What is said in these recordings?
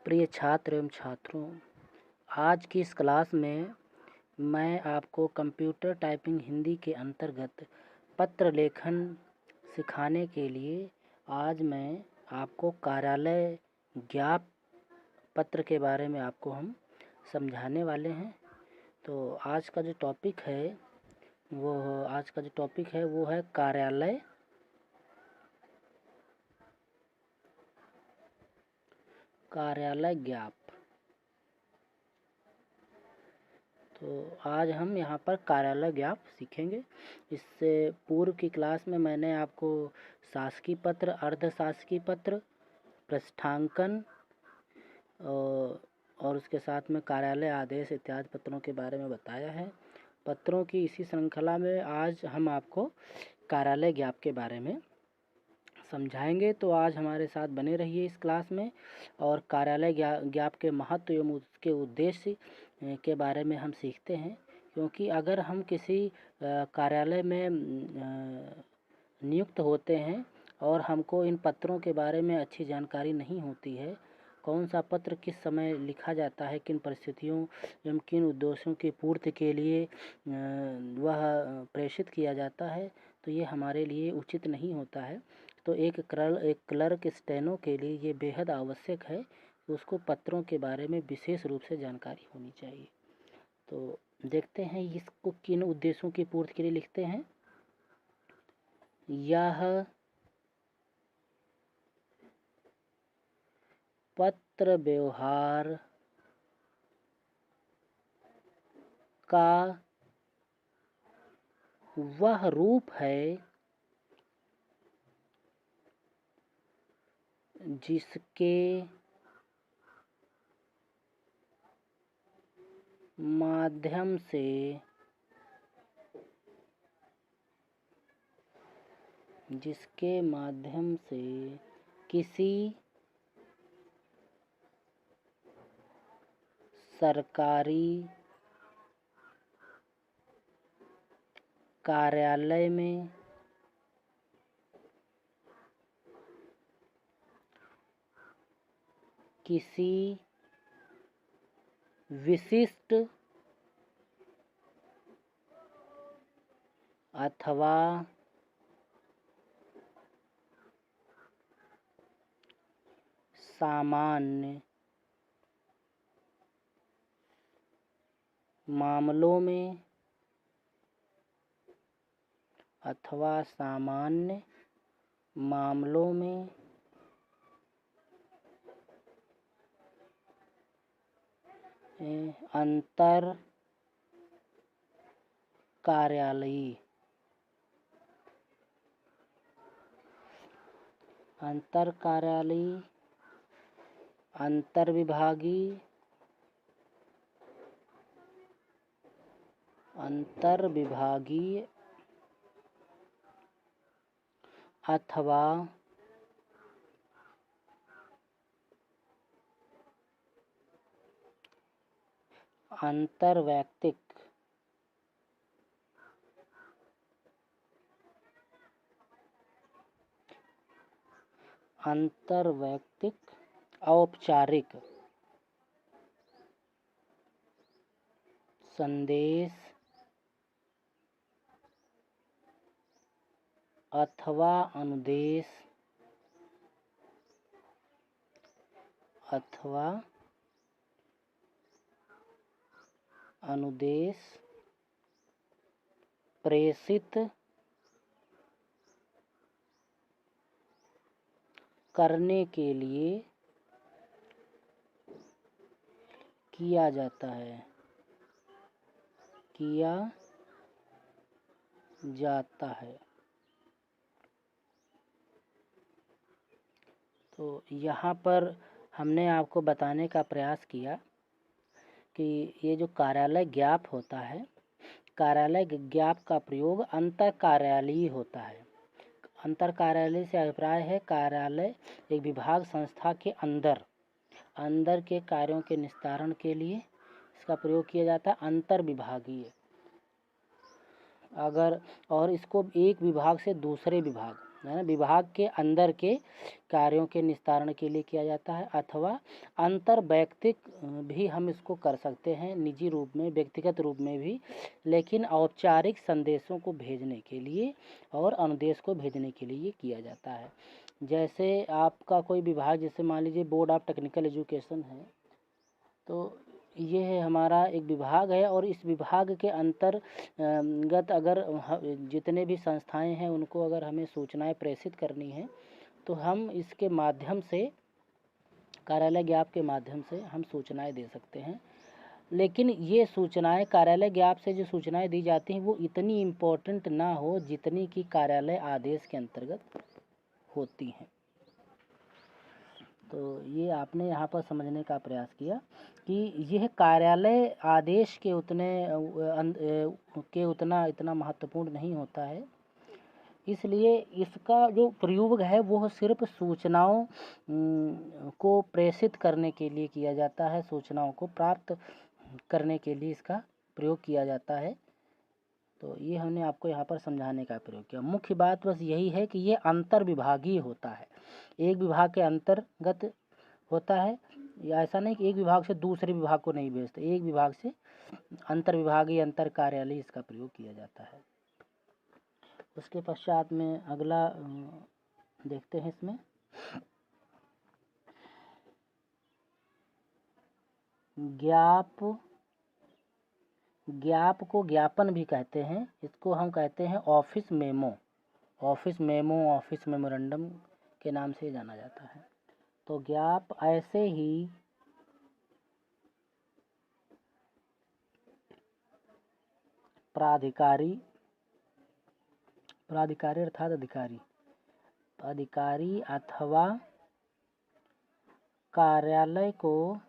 प्रिय छात्र एवं छात्रों, आज की इस क्लास में मैं आपको कंप्यूटर टाइपिंग हिंदी के अंतर्गत पत्र लेखन सिखाने के लिए आज मैं आपको कार्यालय ज्ञाप पत्र के बारे में आपको हम समझाने वाले हैं। तो आज का जो टॉपिक है वो है कार्यालय ज्ञाप। तो आज हम यहाँ पर कार्यालय ज्ञाप सीखेंगे। इससे पूर्व की क्लास में मैंने आपको शासकीय पत्र, अर्धशासकीय पत्र, पृष्ठांकन और उसके साथ में कार्यालय आदेश इत्यादि पत्रों के बारे में बताया है। पत्रों की इसी श्रृंखला में आज हम आपको कार्यालय ज्ञाप के बारे में समझाएंगे। तो आज हमारे साथ बने रहिए इस क्लास में और कार्यालय ज्ञाप के महत्व एवं उसके उद्देश्य के बारे में हम सीखते हैं। क्योंकि अगर हम किसी कार्यालय में नियुक्त होते हैं और हमको इन पत्रों के बारे में अच्छी जानकारी नहीं होती है, कौन सा पत्र किस समय लिखा जाता है, किन परिस्थितियों एवं किन उद्देश्यों की पूर्ति के लिए वह प्रेषित किया जाता है, तो ये हमारे लिए उचित नहीं होता है। तो एक क्लर्क स्टेनो के लिए ये बेहद आवश्यक है कि उसको पत्रों के बारे में विशेष रूप से जानकारी होनी चाहिए। तो देखते हैं इसको किन उद्देश्यों की पूर्ति के लिए लिखते हैं। यह पत्र व्यवहार का वह रूप है जिसके माध्यम से किसी सरकारी कार्यालय में किसी विशिष्ट अथवा सामान्य मामलों में अंतर कार्यालयी अंतर्विभागीय अथवा अंतर्वैयक्तिक औपचारिक संदेश अथवा अनुदेश प्रेषित करने के लिए किया जाता है। तो यहाँ पर हमने आपको बताने का प्रयास किया कि ये जो कार्यालय ज्ञाप होता है, कार्यालय ज्ञाप का प्रयोग अंतर कार्यालयी होता है। अंतर कार्यालय से अभिप्राय है कार्यालय एक विभाग संस्था के अंदर के कार्यों के निस्तारण के लिए इसका प्रयोग किया जाता है। अंतर विभागीय और इसको एक विभाग से दूसरे विभाग है ना, विभाग के अंदर के कार्यों के निस्तारण के लिए किया जाता है, अथवा अंतर वैयक्तिक भी हम इसको कर सकते हैं, निजी रूप में, व्यक्तिगत रूप में भी, लेकिन औपचारिक संदेशों को भेजने के लिए और अनुदेश को भेजने के लिए ये किया जाता है। जैसे आपका कोई विभाग, जैसे मान लीजिए बोर्ड ऑफ टेक्निकल एजुकेशन है, तो ये है हमारा एक विभाग है, और इस विभाग के अंतर्गत अगर जितने भी संस्थाएं हैं उनको अगर हमें सूचनाएं प्रेषित करनी है तो हम इसके माध्यम से, कार्यालय ज्ञाप के माध्यम से हम सूचनाएं दे सकते हैं। लेकिन ये सूचनाएं, कार्यालय ज्ञाप से जो सूचनाएं दी जाती हैं वो इतनी इम्पोर्टेंट ना हो जितनी कि कार्यालय आदेश के अंतर्गत होती हैं। तो ये आपने यहाँ पर समझने का प्रयास किया कि यह कार्यालय आदेश के उतना इतना महत्वपूर्ण नहीं होता है, इसलिए इसका जो प्रयोग है वो सिर्फ सूचनाओं को प्रेषित करने के लिए किया जाता है, सूचनाओं को प्राप्त करने के लिए इसका प्रयोग किया जाता है। तो ये हमने आपको यहाँ पर समझाने का प्रयोग किया। मुख्य बात बस यही है कि ये अंतर विभागीय होता है, एक विभाग के अंतर्गत होता है, या ऐसा नहीं कि एक विभाग से दूसरे विभाग को नहीं भेजते, एक विभाग से अंतर विभागीय, अंतर कार्यालय इसका प्रयोग किया जाता है। उसके पश्चात में अगला देखते हैं, इसमें ज्ञाप को ज्ञापन भी कहते हैं, इसको हम कहते हैं ऑफिस मेमो, ऑफिस मेमोरेंडम के नाम से जाना जाता है। तो ज्ञाप ऐसे ही प्राधिकारी अर्थात अधिकारी अथवा कार्यालय को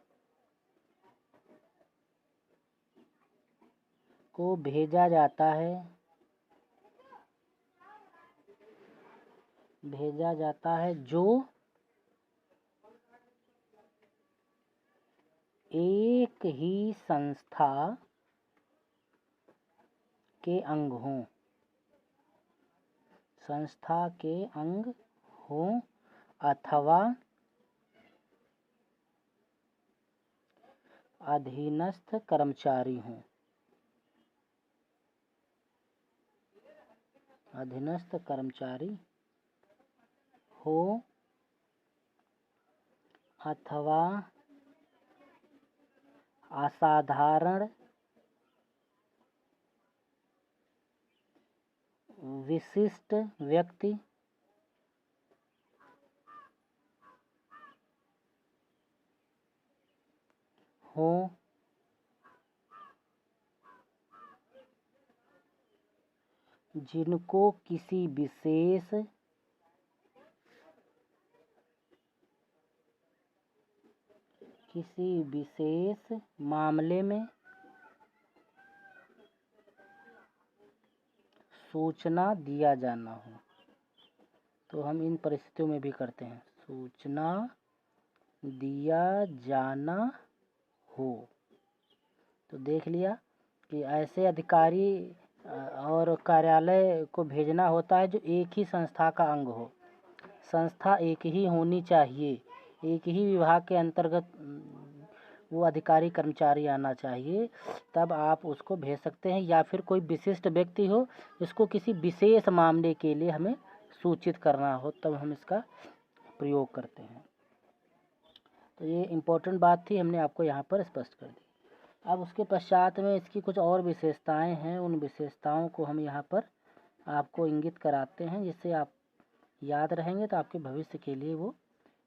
भेजा जाता है जो एक ही संस्था के अंग हों अथवा अधीनस्थ कर्मचारी हों। अधीनस्थ कर्मचारी हो अथवा असाधारण विशिष्ट व्यक्ति हो जिनको किसी विशेष मामले में सूचना दिया जाना हो। तो हम इन परिस्थितियों में भी करते हैं, सूचना दिया जाना हो। तो देख लिया कि ऐसे अधिकारी और कार्यालय को भेजना होता है जो एक ही संस्था का अंग हो, संस्था एक ही होनी चाहिए, एक ही विभाग के अंतर्गत वो अधिकारी कर्मचारी आना चाहिए, तब आप उसको भेज सकते हैं। या फिर कोई विशिष्ट व्यक्ति हो जिसको किसी विशेष मामले के लिए हमें सूचित करना हो, तब हम इसका प्रयोग करते हैं। तो ये इम्पोर्टेंट बात थी, हमने आपको यहाँ पर स्पष्ट कर दी। अब उसके पश्चात में इसकी कुछ और विशेषताएं हैं, उन विशेषताओं को हम यहाँ पर आपको इंगित कराते हैं, जिससे आप याद रहेंगे तो आपके भविष्य के लिए वो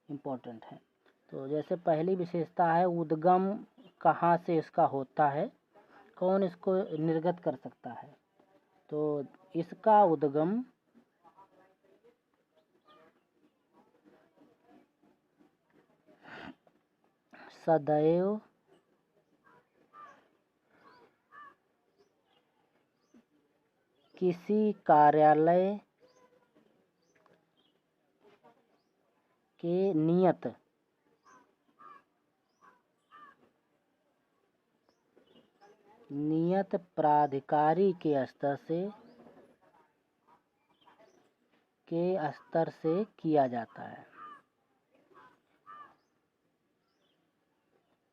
इम्पोर्टेंट है। तो जैसे पहली विशेषता है, उद्गम कहाँ से इसका होता है, कौन इसको निर्गत कर सकता है। तो इसका उद्गम सदैव किसी कार्यालय के नियत प्राधिकारी के स्तर के स्तर से किया जाता है।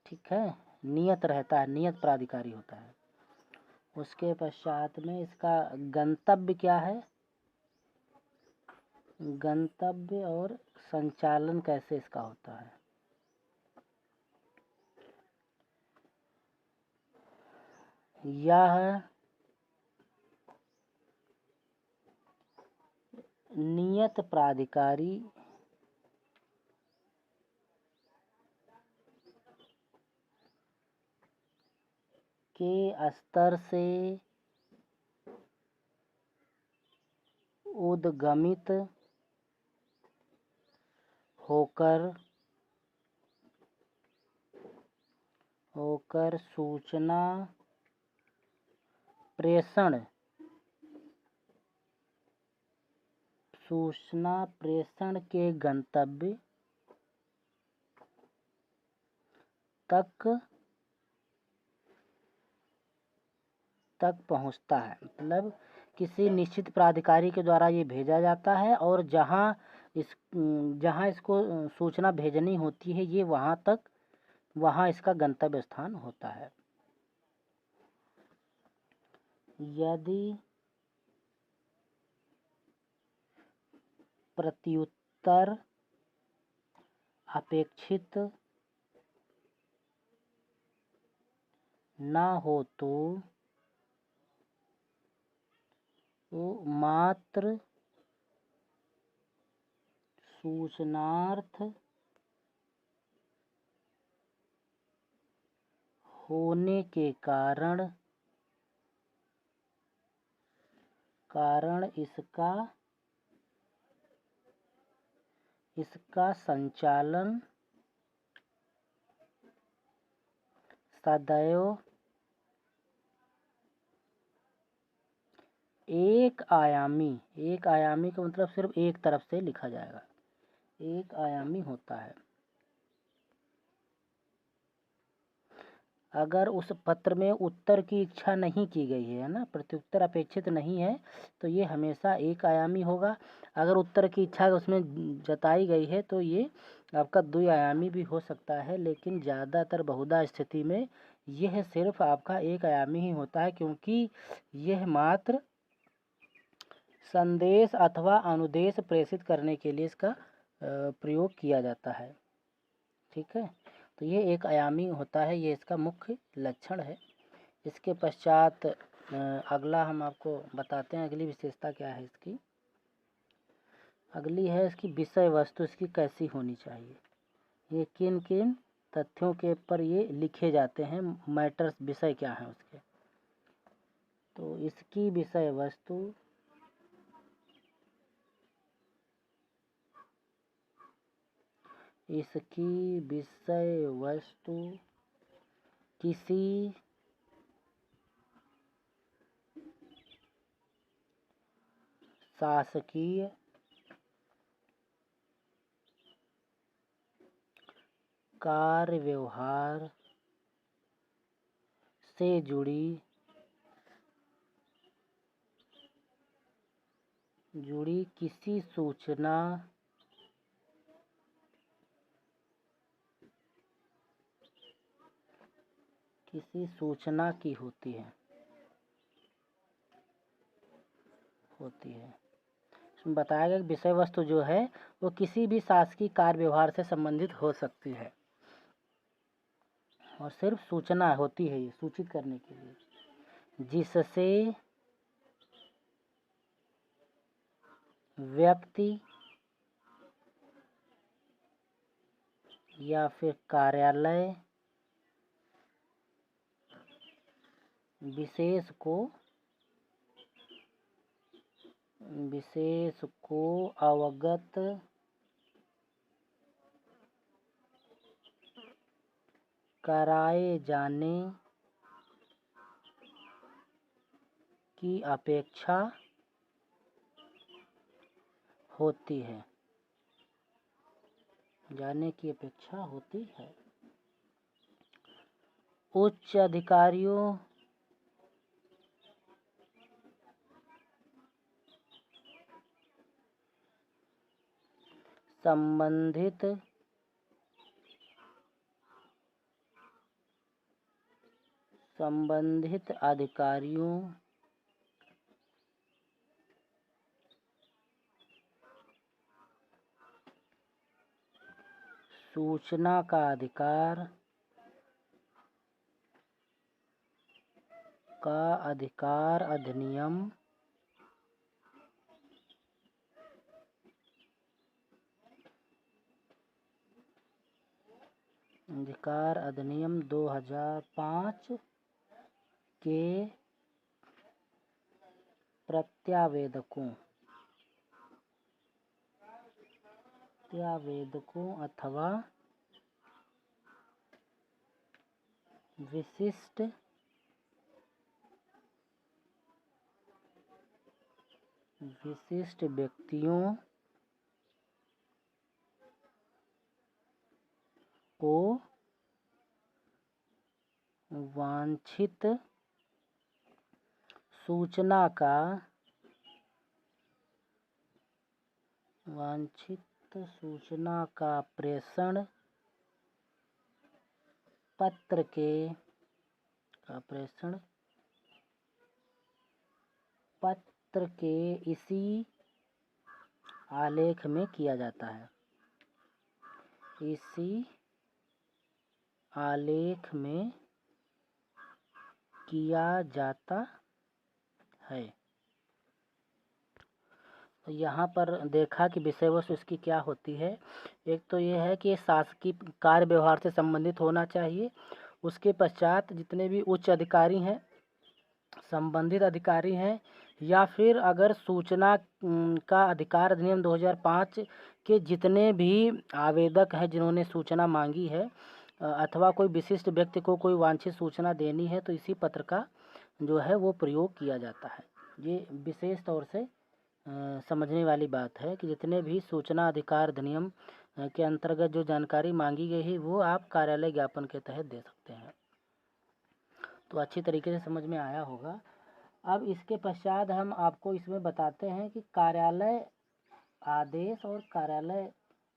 ठीक है, नियत रहता है, नियत प्राधिकारी होता है। उसके पश्चात में इसका गंतव्य क्या है, गंतव्य और संचालन कैसे इसका होता है। यह नियत प्राधिकारी के स्तर से उद्गमित होकर सूचना प्रेषण के गंतव्य तक पहुंचता है। मतलब किसी निश्चित प्राधिकारी के द्वारा ये भेजा जाता है और जहां इसको सूचना भेजनी होती है ये वहां इसका गंतव्य स्थान होता है। यदि प्रत्युत्तर अपेक्षित ना हो तो मात्र सूचनार्थ होने के कारण इसका संचालन सदैव एक आयामी का मतलब सिर्फ एक तरफ से लिखा जाएगा, एक आयामी होता है। अगर उस पत्र में उत्तर की इच्छा नहीं की गई है ना, प्रत्युत्तर अपेक्षित नहीं है, तो ये हमेशा एक आयामी होगा। अगर उत्तर की इच्छा उसमें जताई गई है तो ये आपका द्विआयामी भी हो सकता है, लेकिन ज़्यादातर बहुधा स्थिति में यह सिर्फ आपका एक आयामी ही होता है, क्योंकि यह मात्र संदेश अथवा अनुदेश प्रेषित करने के लिए इसका प्रयोग किया जाता है। ठीक है, तो ये एक आयामी होता है, ये इसका मुख्य लक्षण है। इसके पश्चात अगला हम आपको बताते हैं अगली विशेषता क्या है इसकी। अगली है इसकी विषय वस्तु, इसकी कैसी होनी चाहिए, ये किन किन तथ्यों के ऊपर ये लिखे जाते हैं, मैटर्स विषय क्या है उसके। तो इसकी विषय वस्तु किसी शासकीय कार्य व्यवहार से जुड़ी किसी सूचना की होती है। इसमें बताया गया कि विषय वस्तु जो है वो किसी भी शासकीय कार्य व्यवहार से संबंधित हो सकती है और सिर्फ सूचना होती है, ये सूचित करने के लिए, जिससे व्यक्ति या फिर कार्यालय विशेष को अवगत कराए जाने की अपेक्षा होती है, उच्च अधिकारियों संबंधित अधिकारियों सूचना का अधिकार अधिनियम 2005 के प्रत्यावेदकों अथवा विशिष्ट व्यक्तियों को वांछित सूचना का प्रेषण पत्र के इसी आलेख में किया जाता है। इसी आलेख में किया जाता है। तो यहाँ पर देखा कि विषय वस्तु इसकी क्या होती है। एक तो ये है कि शासकीय कार्य व्यवहार से संबंधित होना चाहिए। उसके पश्चात जितने भी उच्च अधिकारी हैं, संबंधित अधिकारी हैं, या फिर अगर सूचना का अधिकार अधिनियम 2005 के जितने भी आवेदक हैं जिन्होंने सूचना मांगी है, अथवा कोई विशिष्ट व्यक्ति को कोई वांछित सूचना देनी है, तो इसी पत्र का जो है वो प्रयोग किया जाता है। ये विशेष तौर से समझने वाली बात है कि जितने भी सूचना अधिकार अधिनियम के अंतर्गत जो जानकारी मांगी गई है वो आप कार्यालय ज्ञापन के तहत दे सकते हैं। तो अच्छी तरीके से समझ में आया होगा। अब इसके पश्चात हम आपको इसमें बताते हैं कि कार्यालय आदेश और कार्यालय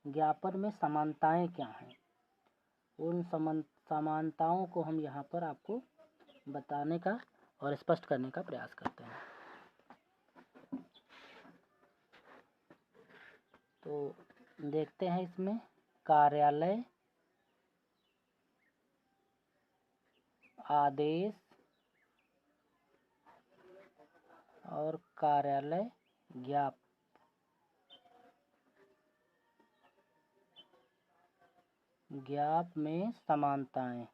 ज्ञापन में समानताएं क्या हैं। उन समानताओं को हम यहाँ पर आपको बताने का और स्पष्ट करने का प्रयास करते हैं। तो देखते हैं इसमें कार्यालय आदेश और कार्यालय ज्ञाप में समानताएं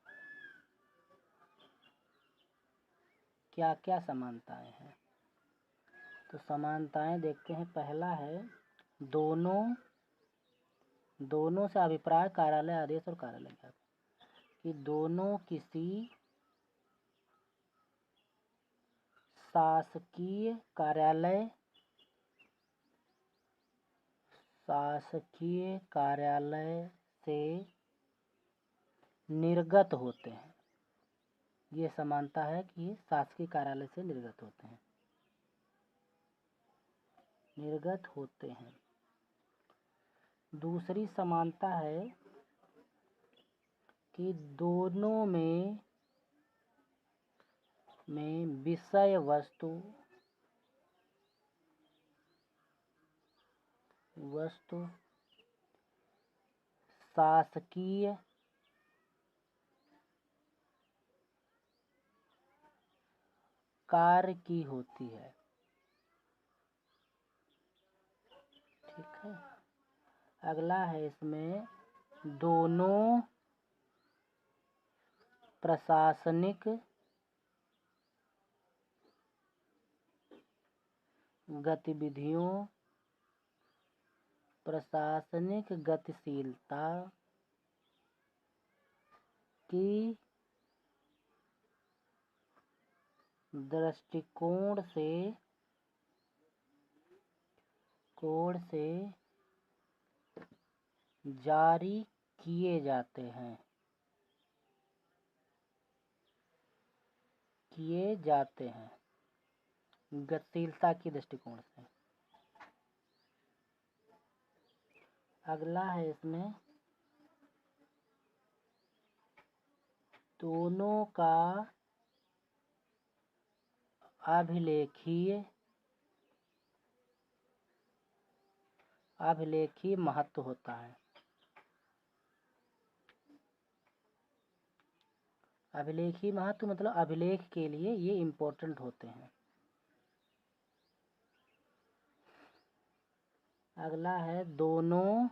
क्या क्या समानताएं हैं। तो समानताएं देखते हैं। पहला है दोनों से अभिप्राय कार्यालय आदेश और कार्यालय ज्ञाप कि दोनों किसी शासकीय कार्यालय से निर्गत होते हैं। ये समानता है कि ये शासकीय कार्यालय से निर्गत होते हैं। दूसरी समानता है कि दोनों में विषय वस्तु शासकीय कार्य की होती है। ठीक है। अगला है इसमें दोनों प्रशासनिक गतिविधियों प्रशासनिक गतिशीलता की दृष्टिकोण से जारी किए जाते हैं। गतिशीलता की दृष्टिकोण से। अगला है इसमें दोनों का अभिलेखीय महत्व होता है। अभिलेखीय महत्व मतलब अभिलेख के लिए ये इम्पोर्टेंट होते हैं। अगला है दोनों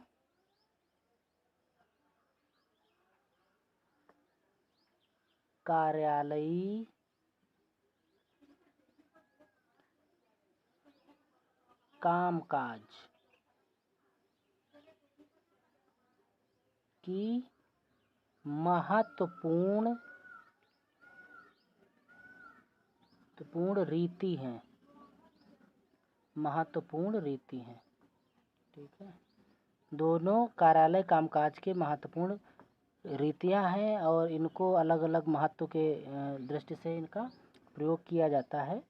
कार्यालयीय कामकाज की महत्वपूर्ण रीति हैं। ठीक है, दोनों कार्यालय कामकाज के महत्वपूर्ण रीतियां हैं और इनको अलग अलग महत्व के दृष्टि से इनका प्रयोग किया जाता है।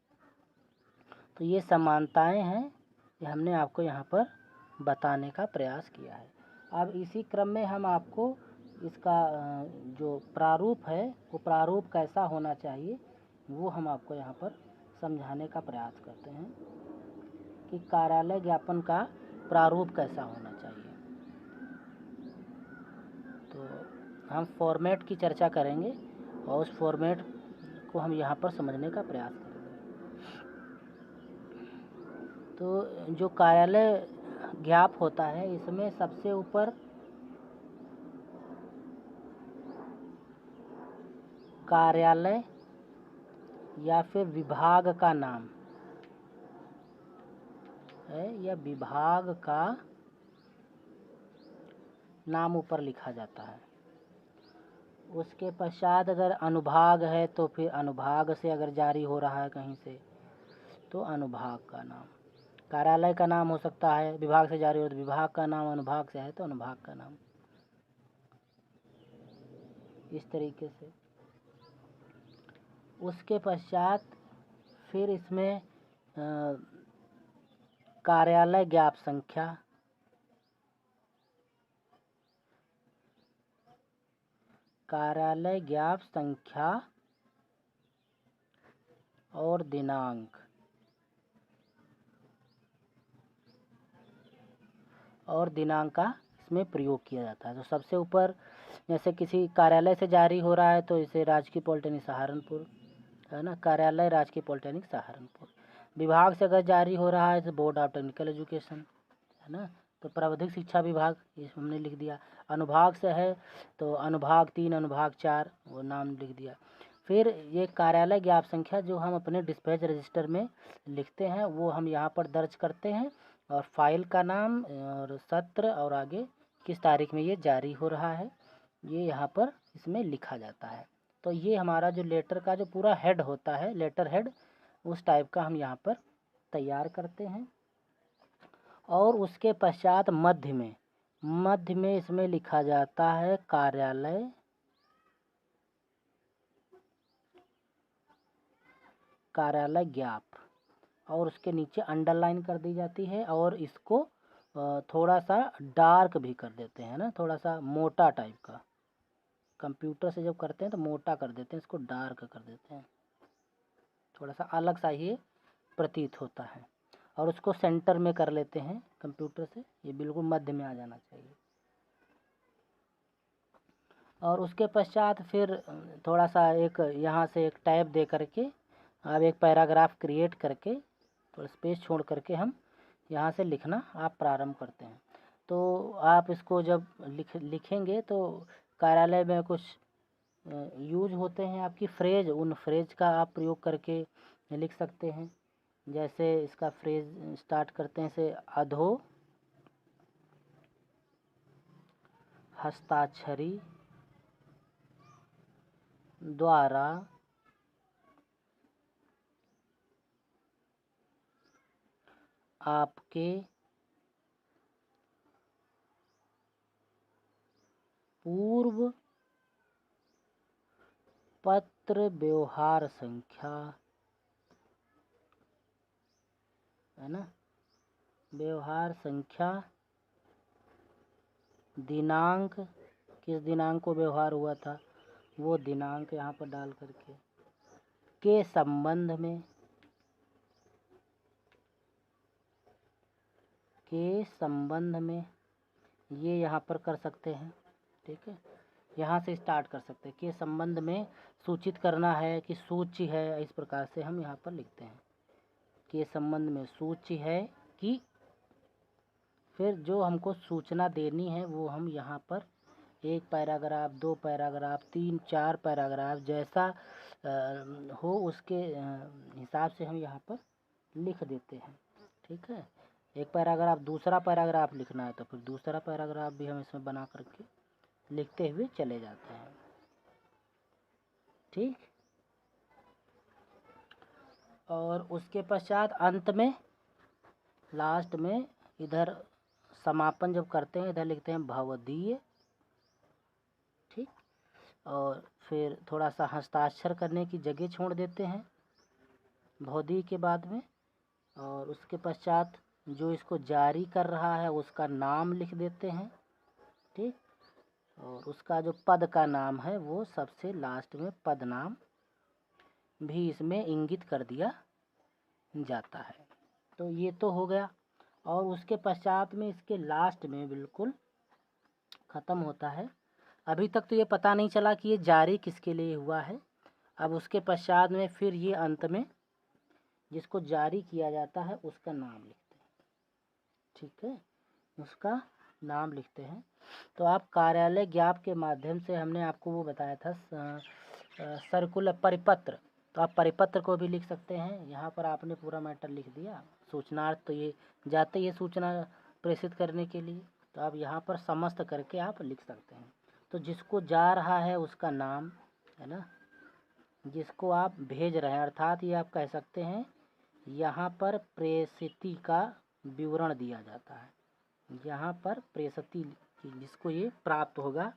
तो ये समानताएं हैं, ये हमने आपको यहाँ पर बताने का प्रयास किया है। अब इसी क्रम में हम आपको इसका जो प्रारूप है वो प्रारूप कैसा होना चाहिए वो हम आपको यहाँ पर समझाने का प्रयास करते हैं कि कार्यालय ज्ञापन का प्रारूप कैसा होना चाहिए। तो हम फॉर्मेट की चर्चा करेंगे और उस फॉर्मेट को हम यहाँ पर समझने का प्रयास करेंगे। तो जो कार्यालय ज्ञाप होता है इसमें सबसे ऊपर कार्यालय या फिर विभाग का नाम है या विभाग का नाम ऊपर लिखा जाता है। उसके पश्चात अगर अनुभाग है तो फिर अनुभाग से अगर जारी हो रहा है कहीं से तो अनुभाग का नाम, कार्यालय का नाम हो सकता है, विभाग से जारी हो तो विभाग का नाम, अनुभाग से है तो अनुभाग का नाम, इस तरीके से। उसके पश्चात फिर इसमें कार्यालय ज्ञाप संख्या, कार्यालय ज्ञाप संख्या और दिनांक का इसमें प्रयोग किया जाता है। तो सबसे ऊपर जैसे किसी कार्यालय से जारी हो रहा है तो इसे राजकीय पॉलिटेक्निक सहारनपुर है ना, कार्यालय राजकीय पॉलिटेक्निक सहारनपुर। विभाग से अगर जारी हो रहा है तो बोर्ड ऑफ टेक्निकल एजुकेशन है ना, तो प्राविधिक शिक्षा विभाग ये हमने लिख दिया। अनुभाग से है तो अनुभाग 3, अनुभाग 4 वो नाम लिख दिया। फिर ये कार्यालय ज्ञाप संख्या जो हम अपने डिस्पैच रजिस्टर में लिखते हैं वो हम यहाँ पर दर्ज करते हैं और फाइल का नाम और सत्र और आगे किस तारीख में ये जारी हो रहा है ये यहाँ पर इसमें लिखा जाता है। तो ये हमारा जो लेटर का जो पूरा हेड होता है, लेटर हेड, उस टाइप का हम यहाँ पर तैयार करते हैं। और उसके पश्चात मध्य में इसमें लिखा जाता है कार्यालय ज्ञाप और उसके नीचे अंडरलाइन कर दी जाती है और इसको थोड़ा सा डार्क भी कर देते हैं ना, थोड़ा सा मोटा टाइप का। कंप्यूटर से जब करते हैं तो मोटा कर देते हैं, इसको डार्क कर देते हैं, थोड़ा सा अलग सा ये प्रतीत होता है। और उसको सेंटर में कर लेते हैं कंप्यूटर से, ये बिल्कुल मध्य में आ जाना चाहिए। और उसके पश्चात फिर थोड़ा सा एक यहाँ से एक टैब दे करके आप एक पैराग्राफ क्रिएट करके थोड़ा स्पेस छोड़ करके हम यहाँ से लिखना आप प्रारंभ करते हैं। तो आप इसको जब लिखेंगे तो कार्यालय में कुछ यूज होते हैं आपकी फ्रेज, उन फ्रेज का आप प्रयोग करके लिख सकते हैं। जैसे इसका फ्रेज स्टार्ट करते हैं से अधो हस्ताक्षरी द्वारा आपके पूर्व पत्र व्यवहार संख्या है ना, व्यवहार संख्या दिनांक, किस दिनांक को व्यवहार हुआ था वो दिनांक यहाँ पर डाल करके, के संबंध में, के संबंध में ये यहाँ पर कर सकते हैं। ठीक है, यहाँ से स्टार्ट कर सकते हैं। के संबंध में सूचित करना है कि सूची है, इस प्रकार से हम यहाँ पर लिखते हैं। के संबंध में सूची है कि, फिर जो हमको सूचना देनी है वो हम यहाँ पर 1 पैराग्राफ, 2 पैराग्राफ, 3, 4 पैराग्राफ जैसा हो उसके हिसाब से हम यहाँ पर लिख देते हैं। ठीक है, एक पैराग्राफ दूसरा पैराग्राफ लिखना है तो फिर दूसरा पैराग्राफ भी हम इसमें बना करके लिखते हुए चले जाते हैं। ठीक, और उसके पश्चात अंत में, लास्ट में इधर समापन जब करते हैं इधर लिखते हैं भवदीय। ठीक, और फिर थोड़ा सा हस्ताक्षर करने की जगह छोड़ देते हैं भवदीय के बाद में, और उसके पश्चात जो इसको जारी कर रहा है उसका नाम लिख देते हैं। ठीक, और उसका जो पद का नाम है वो सबसे लास्ट में पद नाम भी इसमें इंगित कर दिया जाता है। तो ये तो हो गया, और उसके पश्चात में इसके लास्ट में बिल्कुल ख़त्म होता है। अभी तक तो ये पता नहीं चला कि ये जारी किसके लिए हुआ है। अब उसके पश्चात में फिर ये अंत में जिसको जारी किया जाता है उसका नाम लिखते हैं। ठीक है, उसका नाम लिखते हैं। तो आप कार्यालय ज्ञाप के माध्यम से हमने आपको वो बताया था सर्कुलर परिपत्र, तो आप परिपत्र को भी लिख सकते हैं। यहाँ पर आपने पूरा मैटर लिख दिया। सूचनार्थ तो ये जाते ही सूचना प्रेषित करने के लिए, तो आप यहाँ पर समस्त करके आप लिख सकते हैं। तो जिसको जा रहा है उसका नाम है ना, जिसको आप भेज रहे हैं, अर्थात ये आप कह सकते हैं यहाँ पर प्रेषिती का विवरण दिया जाता है। यहाँ पर प्रेषिती जिसको ये प्राप्त होगा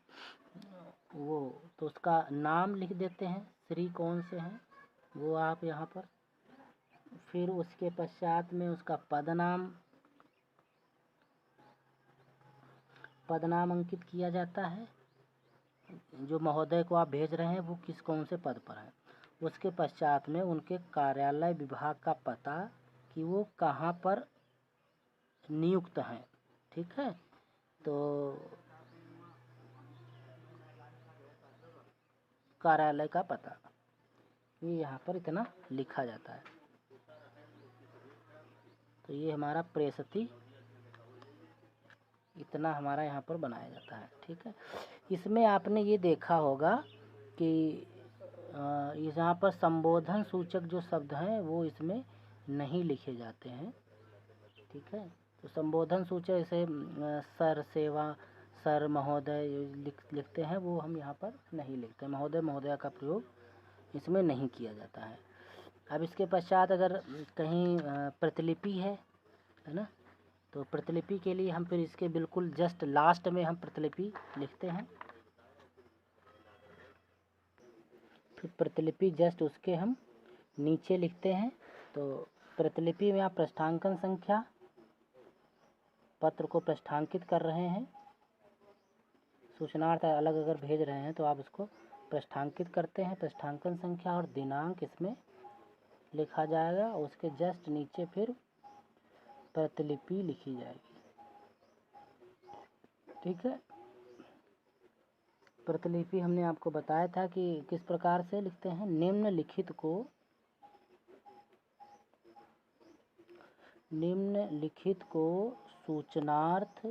वो, तो उसका नाम लिख देते हैं, श्री कौन से हैं वो आप यहाँ पर, फिर उसके पश्चात में उसका पदनाम अंकित किया जाता है। जो महोदय को आप भेज रहे हैं वो किस कौन से पद पर है। उसके पश्चात में उनके कार्यालय विभाग का पता कि वो कहाँ पर नियुक्त हैं। ठीक है, तो कार्यालय का पता ये यहाँ पर इतना लिखा जाता है। तो ये हमारा प्रेषिती इतना हमारा यहाँ पर बनाया जाता है। ठीक है, इसमें आपने ये देखा होगा कि यहाँ पर संबोधन सूचक जो शब्द हैं वो इसमें नहीं लिखे जाते हैं। ठीक है, तो संबोधन सूचक जैसे सर, सेवा, सर, महोदय लिखते हैं वो हम यहाँ पर नहीं लिखते। महोदय, महोदया का प्रयोग इसमें नहीं किया जाता है। अब इसके पश्चात अगर कहीं प्रतिलिपि है ना, तो प्रतिलिपि के लिए हम फिर इसके बिल्कुल जस्ट लास्ट में हम प्रतिलिपि लिखते हैं। फिर प्रतिलिपि जस्ट उसके हम नीचे लिखते हैं। तो प्रतिलिपि में आप पृष्ठांकन संख्या, पत्र को पृष्ठांकित कर रहे हैं, सूचनार्थ अलग अगर भेज रहे हैं तो आप उसको पृष्ठांकित करते हैं। पृष्ठांकन संख्या और दिनांक इसमें लिखा जाएगा, और उसके जस्ट नीचे फिर प्रतिलिपि लिखी जाएगी। ठीक है, प्रतिलिपि हमने आपको बताया था कि किस प्रकार से लिखते हैं। निम्नलिखित को सूचनार्थ,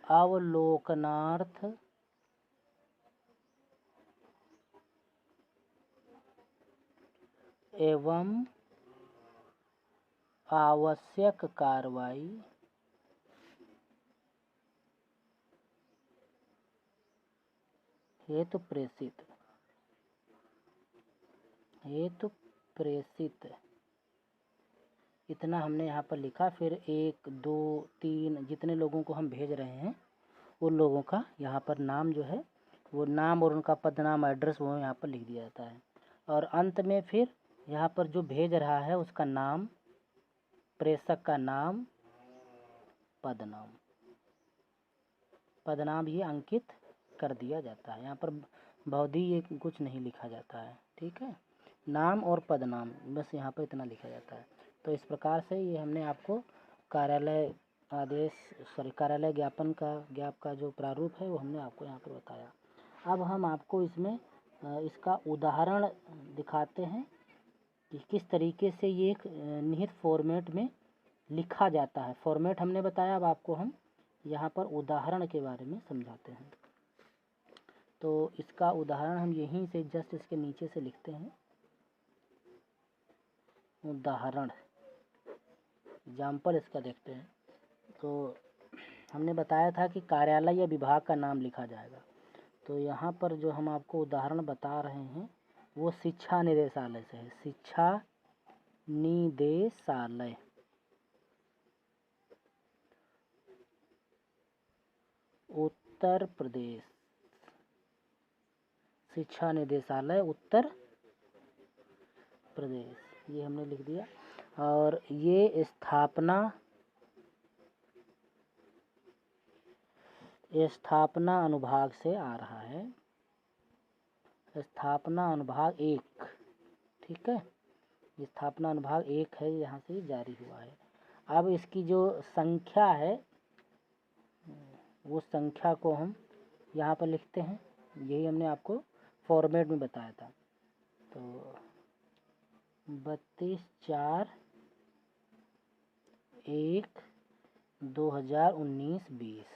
अवलोकनार्थ, एवं आवश्यक कार्रवाई हेतु प्रेषित इतना हमने यहाँ पर लिखा। फिर 1, 2, 3 जितने लोगों को हम भेज रहे हैं उन लोगों का यहाँ पर नाम जो है वो नाम और उनका पदनाम, एड्रेस वो यहाँ पर लिख दिया जाता है। और अंत में फिर यहाँ पर जो भेज रहा है उसका नाम, प्रेषक का नाम, पदनाम, पदनाम ये अंकित कर दिया जाता है। यहाँ पर बौद्धि ये कुछ नहीं लिखा जाता है, ठीक है। नाम और पदनाम बस यहाँ पर इतना लिखा जाता है। तो इस प्रकार से ये हमने आपको कार्यालय आदेश कार्यालय ज्ञापन का जो प्रारूप है वो हमने आपको यहाँ पर बताया। अब हम आपको इसमें इसका उदाहरण दिखाते हैं कि किस तरीके से ये एक निहित फॉर्मेट में लिखा जाता है। फॉर्मेट हमने बताया, अब आपको हम यहाँ पर उदाहरण के बारे में समझाते हैं। तो इसका उदाहरण हम यहीं से जस्ट इसके नीचे से लिखते हैं, उदाहरण, एग्जाम्पल इसका देखते हैं। तो हमने बताया था कि कार्यालय या विभाग का नाम लिखा जाएगा। तो यहाँ पर जो हम आपको उदाहरण बता रहे हैं वो शिक्षा निदेशालय से है। शिक्षा निदेशालय, उत्तर प्रदेश, शिक्षा निदेशालय उत्तर प्रदेश, ये हमने लिख दिया। और ये स्थापना अनुभाग से आ रहा है, स्थापना अनुभाग 1, ठीक है। स्थापना अनुभाग 1 है, यहाँ से जारी हुआ है। अब इसकी जो संख्या है वो संख्या को हम यहाँ पर लिखते हैं, यही हमने आपको फॉर्मेट में बताया था। तो 32/1/2019-20।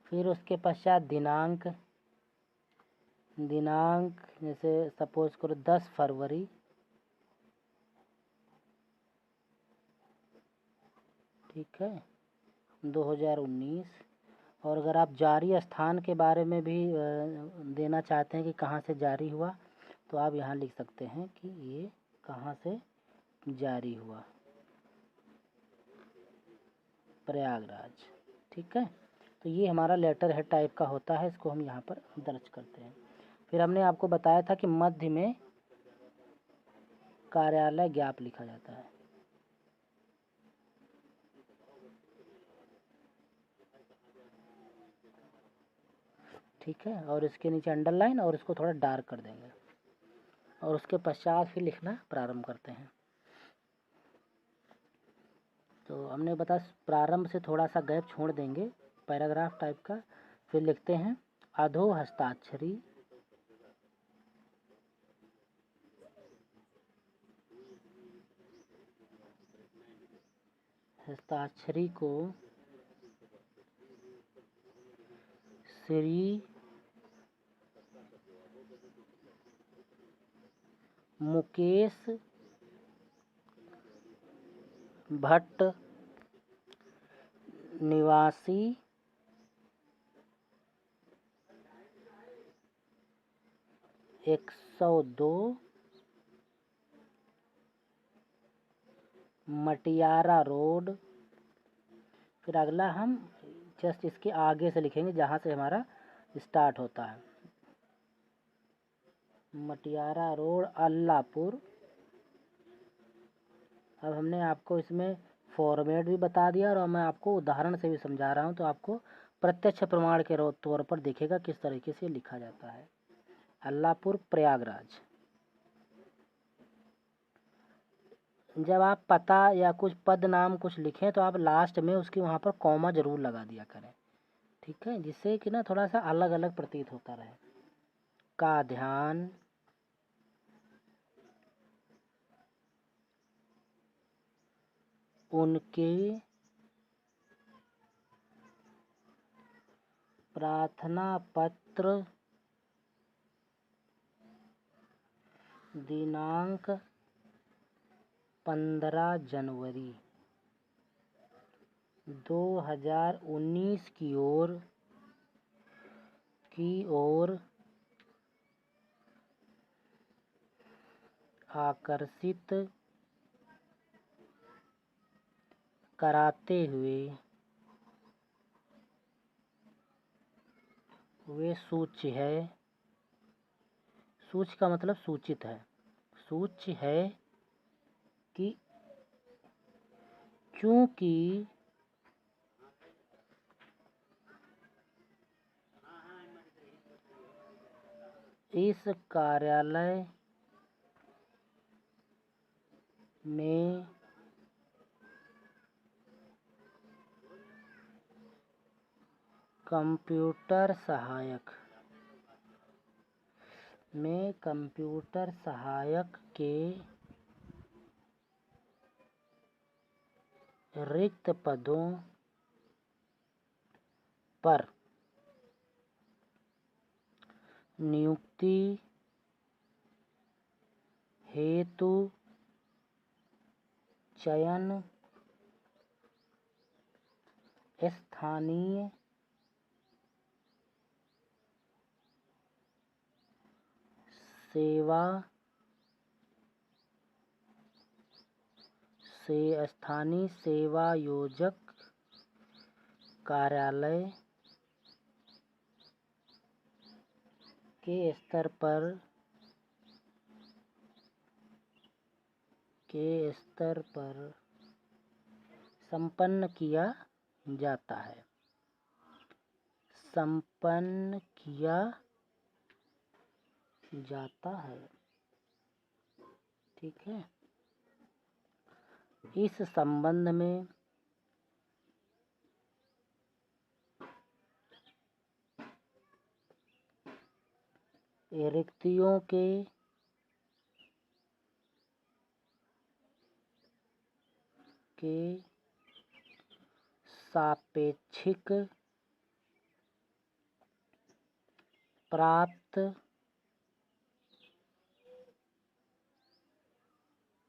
फिर उसके पश्चात दिनांक जैसे सपोज करो 10 फरवरी, ठीक है, 2019। और अगर आप जारी स्थान के बारे में भी देना चाहते हैं कि कहाँ से जारी हुआ, तो आप यहाँ लिख सकते हैं कि ये कहाँ से जारी हुआ, प्रयागराज, ठीक है। तो ये हमारा लेटर हेड टाइप का होता है, इसको हम यहाँ पर दर्ज करते हैं। फिर हमने आपको बताया था कि मध्य में कार्यालय ज्ञाप लिखा जाता है, ठीक है। और इसके नीचे अंडरलाइन और इसको थोड़ा डार्क कर देंगे और उसके पश्चात फिर लिखना प्रारंभ करते हैं। तो हमने बताया प्रारंभ से थोड़ा सा गैप छोड़ देंगे, पैराग्राफ टाइप का। फिर लिखते हैं अधो हस्ताक्षरी, हस्ताक्षरी को श्री मुकेश भट्ट निवासी एक 102 मटियारा रोड। फिर अगला हम जस्ट इसके आगे से लिखेंगे जहाँ से हमारा स्टार्ट होता है, मटियारा रोड, अल्लाहपुर। अब हमने आपको इसमें फॉर्मेट भी बता दिया और मैं आपको उदाहरण से भी समझा रहा हूँ, तो आपको प्रत्यक्ष प्रमाण के तौर पर दिखेगा किस तरीके से लिखा जाता है। अल्लाहपुर, प्रयागराज। जब आप पता या कुछ पद नाम कुछ लिखें तो आप लास्ट में उसकी वहाँ पर कॉमा जरूर लगा दिया करें, ठीक है, जिससे कि ना थोड़ा सा अलग अलग प्रतीत होता रहे। का ध्यान, उनके प्रार्थना पत्र दिनांक 15 जनवरी 2019 की ओर आकर्षित कराते हुए वे सूच्य है, सूच्य का मतलब सूचित है, सूच्य है कि चूँकि इस कार्यालय में कंप्यूटर सहायक के रिक्त पदों पर नियुक्ति हेतु चयन स्थानीय सेवायोजक कार्यालय के स्तर पर संपन्न किया जाता है। ठीक है। इस संबंध में रिक्तियों के सापेक्षिक प्राप्त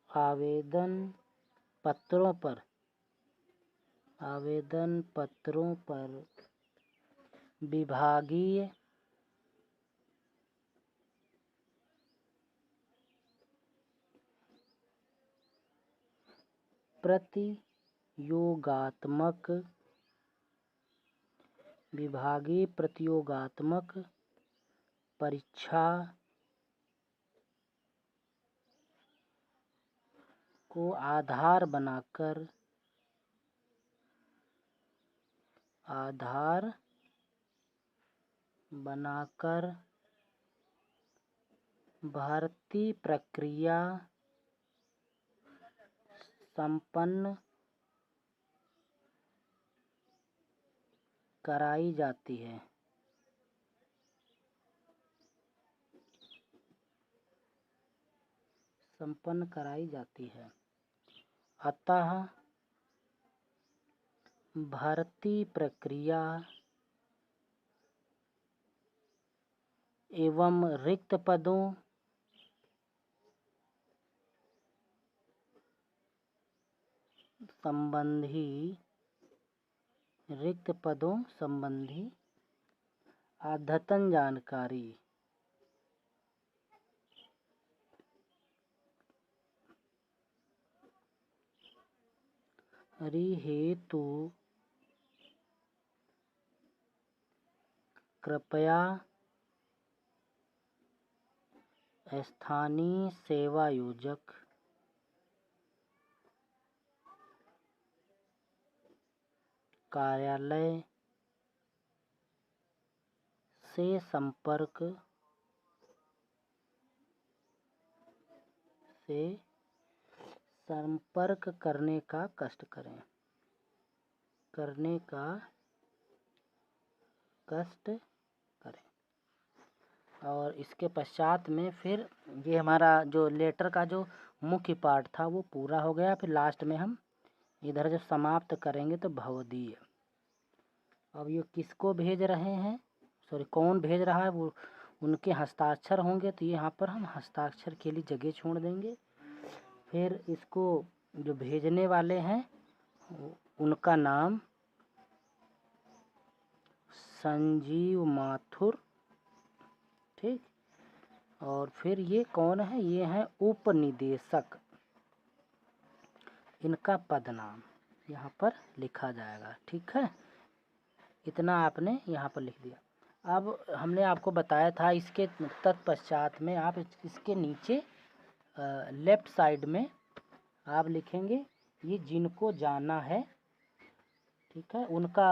आवेदन पत्रों पर विभागीय प्रतियोगात्मक परीक्षा को आधार बनाकर भर्ती प्रक्रिया संपन्न कराई जाती है। अतः भर्ती प्रक्रिया एवं रिक्त पदों संबंधी अद्यतन जानकारी हेतु कृपया स्थानीय सेवायोजक कार्यालय से संपर्क करने का कष्ट करें। और इसके पश्चात में फिर ये हमारा जो लेटर का जो मुख्य पार्ट था वो पूरा हो गया। फिर लास्ट में हम इधर जब समाप्त करेंगे तो भवदीय। अब ये किसको भेज रहे हैं, कौन भेज रहा है, वो उनके हस्ताक्षर होंगे, तो यहाँ पर हम हस्ताक्षर के लिए जगह छोड़ देंगे। फिर इसको जो भेजने वाले हैं उनका नाम संजीव माथुर। ठीक। और फिर ये कौन है, ये है उपनिदेशक, इनका पद नाम यहाँ पर लिखा जाएगा। ठीक है, इतना आपने यहाँ पर लिख दिया। अब हमने आपको बताया था इसके तत्पश्चात में आप इसके नीचे लेफ्ट साइड में आप लिखेंगे ये जिनको जाना है, ठीक है, उनका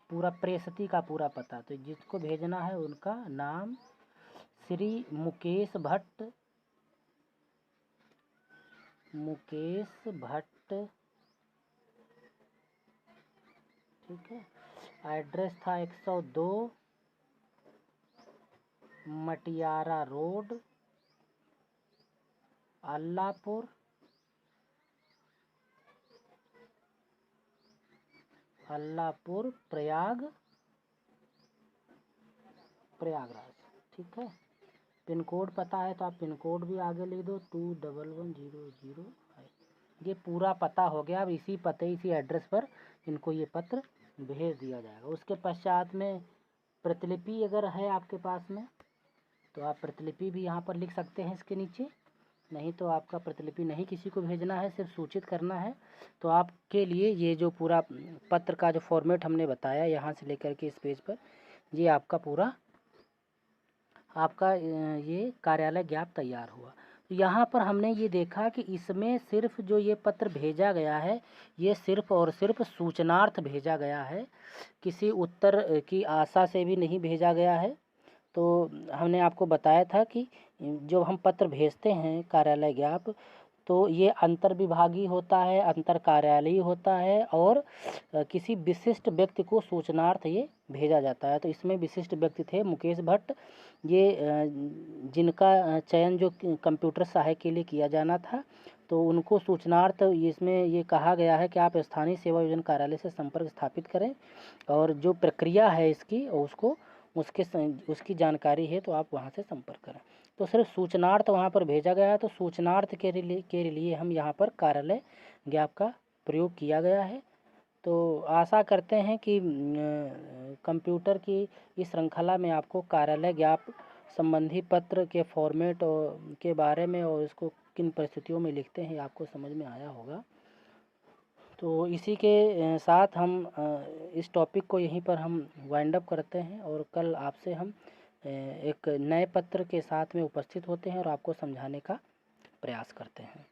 पूरा प्रेषती का पूरा पता। तो जिसको भेजना है उनका नाम श्री मुकेश भट्ट, ठीक है। एड्रेस था 102 मटियारा रोड, अल्लाहपुर, प्रयागराज, ठीक है। पिन कोड पता है तो आप पिन कोड भी आगे लिख दो 211005। ये पूरा पता हो गया। अब इसी पते, इसी एड्रेस पर इनको ये पत्र भेज दिया जाएगा। उसके पश्चात में प्रतिलिपि अगर है आपके पास में तो आप प्रतिलिपि भी यहाँ पर लिख सकते हैं इसके नीचे। नहीं तो आपका प्रतिलिपि नहीं किसी को भेजना है, सिर्फ सूचित करना है, तो आपके लिए ये जो पूरा पत्र का जो फॉर्मेट हमने बताया यहाँ से लेकर के इस पेज पर, ये आपका पूरा आपका ये कार्यालय ज्ञाप तैयार हुआ। तो यहाँ पर हमने ये देखा कि इसमें सिर्फ जो ये पत्र भेजा गया है ये सिर्फ और सिर्फ सूचनार्थ भेजा गया है, किसी उत्तर की आशा से भी नहीं भेजा गया है। तो हमने आपको बताया था कि जो हम पत्र भेजते हैं कार्यालय ज्ञाप, तो ये अंतर विभागीय होता है, अंतर कार्यालयीय होता है और किसी विशिष्ट व्यक्ति को सूचनार्थ ये भेजा जाता है। तो इसमें विशिष्ट व्यक्ति थे मुकेश भट्ट, ये जिनका चयन जो कंप्यूटर सहायक के लिए किया जाना था, तो उनको सूचनार्थ इसमें ये कहा गया है कि आप स्थानीय सेवा योजना कार्यालय से संपर्क स्थापित करें और जो प्रक्रिया है इसकी उसको उसकी जानकारी है तो आप वहाँ से संपर्क करें। तो सिर्फ सूचनार्थ वहाँ पर भेजा गया है, तो सूचनार्थ के लिए हम यहाँ पर कार्यालय ज्ञाप का प्रयोग किया गया है। तो आशा करते हैं कि कंप्यूटर की इस श्रृंखला में आपको कार्यालय ज्ञाप संबंधी पत्र के फॉर्मेट के बारे में और इसको किन परिस्थितियों में लिखते हैं आपको समझ में आया होगा। तो इसी के साथ हम इस टॉपिक को यहीं पर हम वाइंड अप करते हैं और कल आपसे हम एक नए पत्र के साथ में उपस्थित होते हैं और आपको समझाने का प्रयास करते हैं।